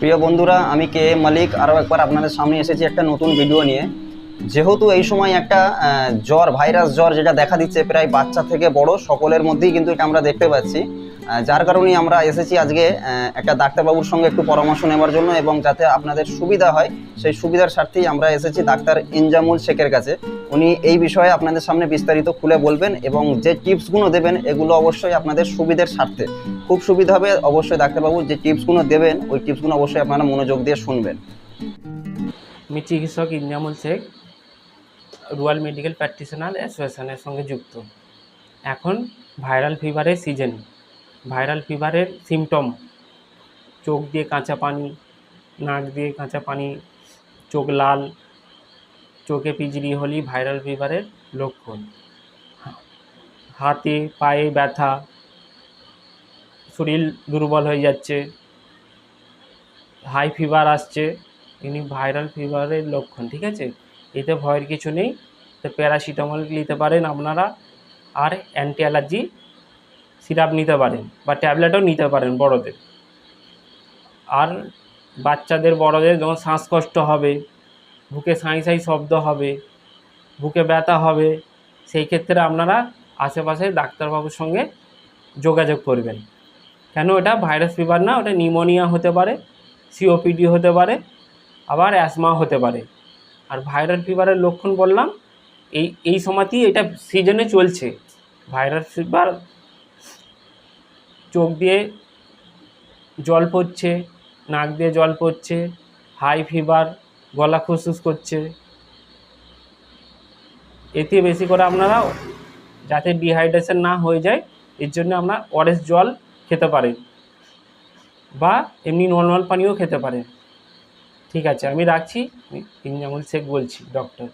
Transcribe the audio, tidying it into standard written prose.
প্রিয় বন্ধুরা, আমি কে এম মালিক আরও একবার আপনাদের সামনে এসেছি একটা নতুন ভিডিও নিয়ে। যেহেতু এই সময় একটা জ্বর, ভাইরাস জ্বর যেটা দেখা দিচ্ছে প্রায় বাচ্চা থেকে বড় সকলের মধ্যেই কিন্তু এটা আমরা দেখতে পাচ্ছি, যার কারণেই আমরা এসেছি আজকে একটা ডাক্তারবাবুর সঙ্গে একটু পরামর্শ নেওয়ার জন্য, এবং যাতে আপনাদের সুবিধা হয় সেই সুবিধার স্বার্থেই আমরা এসেছি ডাক্তার ইনজামুল শেখের কাছে। উনি এই বিষয়ে আপনাদের সামনে বিস্তারিত খুলে বলবেন, এবং যে টিপসগুলো দেবেন এগুলো অবশ্যই আপনাদের সুবিধার স্বার্থে খুব সুবিধা হবে। অবশ্যই ডাক্তারবাবু যে টিপসগুলো দেবেন ওই টিপসগুলো অবশ্যই আপনারা মনোযোগ দিয়ে শুনবেন। আমি চিকিৎসক Inzamul Sheikh, rural medical practitioner অ্যাসোসিয়েশনের সঙ্গে যুক্ত। এখন ভাইরাল ফিভারের সিজন। ভাইরাল ফিভারের সিমটম: চোখ দিয়ে কাঁচা পানি, নাক দিয়ে কাঁচা পানি, চোখ লাল, চোখে পিঁজড়ি হলেই ভাইরাল ফিভারের লক্ষণ। হাতে পায়ে ব্যথা, শরীর দুর্বল হয়ে যাচ্ছে, হাই ফিভার আসছে, ইনি ভাইরাল ফিভারের লক্ষণ। ঠিক আছে, এতে ভয়ের কিছু নেই। তো প্যারাসিটামল নিতে পারেন আপনারা, আর অ্যান্টি অ্যালার্জি সিরাপ নিতে পারেন, বা ট্যাবলেটও নিতে পারেন বড়দের। আর বাচ্চাদের, বড়দের যখন শ্বাসকষ্ট হবে, বুকে সাঁই সাঁই শব্দ হবে, বুকে ব্যথা হবে, সেই ক্ষেত্রে আপনারা আশেপাশে ডাক্তারবাবুর সঙ্গে যোগাযোগ করবেন। কেন, এটা ভাইরাস ফিভার না, ওটা নিউমোনিয়া হতে পারে, সিওপিডি হতে পারে, আবার অ্যাসমা হতে পারে। আর ভাইরাল ফিভারের লক্ষণ বললাম, এই সময়তেই এটা সিজনে চলছে। ভাইরাল ফিভার চোখ দিয়ে জল পড়ছে, নাক দিয়ে জল পড়ছে, হাই ফিভার, গলা খুসখুস করছে। এতে বেশি করে আপনারা, যাতে ডিহাইড্রেশন না হয়ে যায়, এর জন্য আপনার ওআরএস জল খেতে পারেন, বা এমনি নর্মাল পানিও খেতে পারেন। ঠিক আছে, আমি রাখছি। ইনজামুল শেখ বলছি, ডক্টর।